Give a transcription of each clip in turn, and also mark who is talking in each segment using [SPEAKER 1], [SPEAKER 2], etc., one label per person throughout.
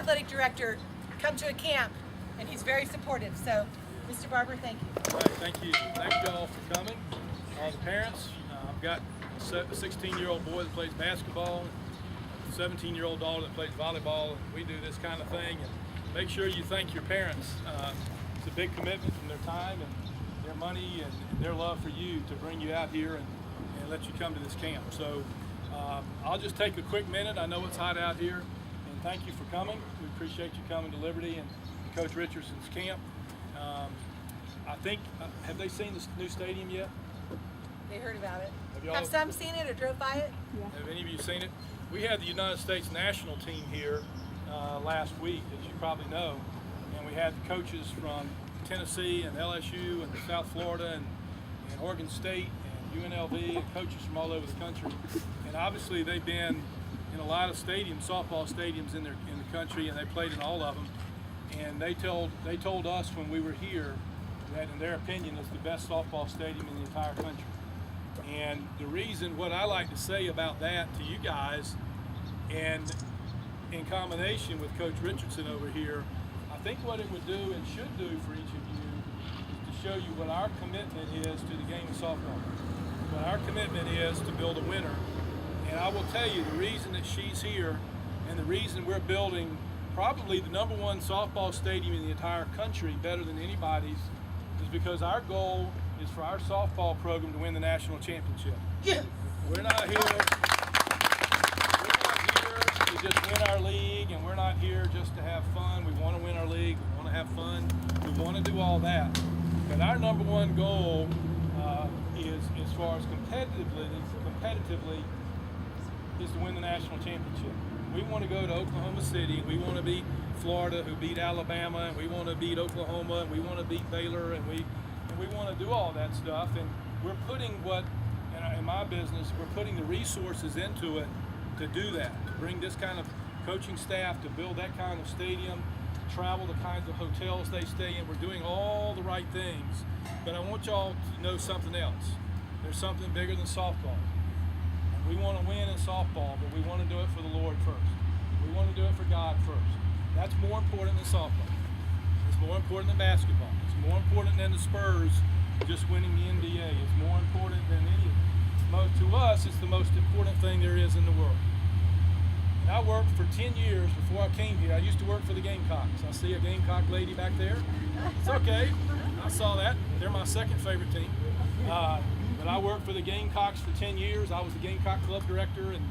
[SPEAKER 1] athletic director, come to a camp, and he's very supportive. So, Mr. Barber, thank you.
[SPEAKER 2] All right, thank you. Thank you all for coming. All the parents. I've got a 16-year-old boy that plays basketball, a 17-year-old daughter that plays volleyball, and we do this kind of thing. And make sure you thank your parents. It's a big commitment from their time and their money and their love for you to bring you out here and let you come to this camp. So I'll just take a quick minute. I know it's hot out here, and thank you for coming. We appreciate you coming to Liberty and Coach Richardson's camp. I think, have they seen the new stadium yet?
[SPEAKER 1] They heard about it. Have some seen it or drove by it?
[SPEAKER 2] Yeah. Have any of you seen it? We had the United States national team here last week, as you probably know, and we had coaches from Tennessee and LSU and South Florida and Oregon State and UNLV and coaches from all over the country. And obviously they've been in a lot of stadiums, softball stadiums in the country, and they played in all of them. And they told us when we were here that, in their opinion, it's the best softball stadium in the entire country. And the reason, what I like to say about that to you guys, and in combination with Coach Richardson over here, I think what it would do and should do for each of you is to show you what our commitment is to the game of softball. What our commitment is to build a winner. And I will tell you, the reason that she's here and the reason we're building probably the #1 softball stadium in the entire country, better than anybody's, is because our goal is for our softball program to win the national championship.
[SPEAKER 1] Yeah.
[SPEAKER 2] We're not here to just win our league, and we're not here just to have fun. We want to win our league, we want to have fun, we want to do all that. But our #1 goal is, as far as competitively, is to win the national championship. We want to go to Oklahoma City, and we want to beat Florida, who beat Alabama, and we want to beat Oklahoma, and we want to beat Baylor, and we want to do all that stuff. And we're putting in my business, we're putting the resources into it to do that, to bring this kind of coaching staff, to build that kind of stadium, travel the kinds of hotels they stay in. We're doing all the right things. But I want y'all to know something else. There's something bigger than softball. We want to win in softball, but we want to do it for the Lord first. We want to do it for God first. That's more important than softball. It's more important than basketball. It's more important than the Spurs just winning the NBA. It's more important than any of it. To us, it's the most important thing there is in the world. And I worked for 10 years before I came here. I used to work for the Gamecocks. I see a Gamecock lady back there. It's okay. I saw that. They're my second favorite team. But I worked for the Gamecocks for 10 years. I was the Gamecock club director and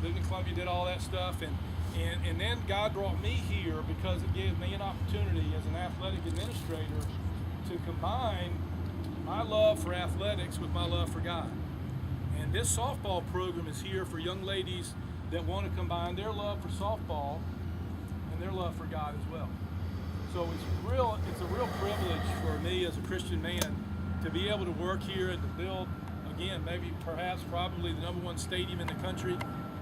[SPEAKER 2] lived in Columbia, did all that stuff. And then God brought me here because it gave me an opportunity as an athletic administrator to combine my love for athletics with my love for God. And this softball program is here for young ladies that want to combine their love for softball and their love for God as well. So it's a real privilege for me as a Christian man to be able to work here and to build, again, probably the #1 stadium in the country,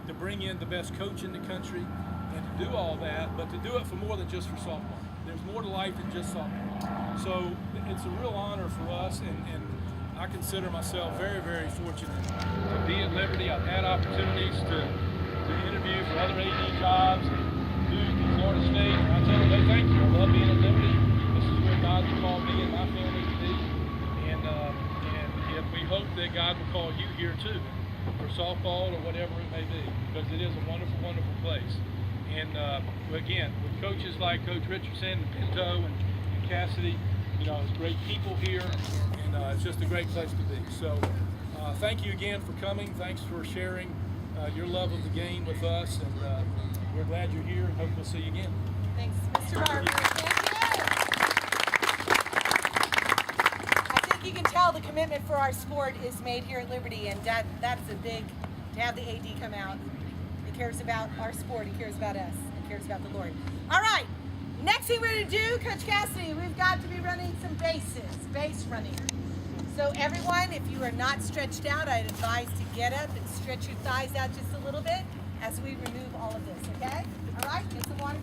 [SPEAKER 2] to bring in the best coach in the country, and to do all that, but to do it for more than just for softball. There's more to life than just softball. So it's a real honor for us, and I consider myself very, very fortunate to be at Liberty. I've had opportunities to interview for other AD jobs and do Florida State, and I tell them, hey, thank you. I love being at Liberty. This is where God's called me and my family to be. And we hope that God will call you here too, for softball or whatever it may be, because it is a wonderful, wonderful place. And again, with coaches like Coach Richardson and Pinto and Cassidy, it's great people here, and it's just a great place to be. So thank you again for coming. Thanks for sharing your love of the game with us, and we're glad you're here, and hope we'll see you again.
[SPEAKER 1] Thanks, Mr. Barber. Thank you. You can tell the commitment for our sport is made here at Liberty, and that's a big, to have the AD come out. He cares about our sport, he cares about us, he cares about the Lord. All right, next thing we're going to do, Coach Cassidy, we've got to be running some base running. So everyone, if you are not stretched out, I'd advise to get up and stretch your thighs out just a little bit as we remove all of this, okay? All right, get some water.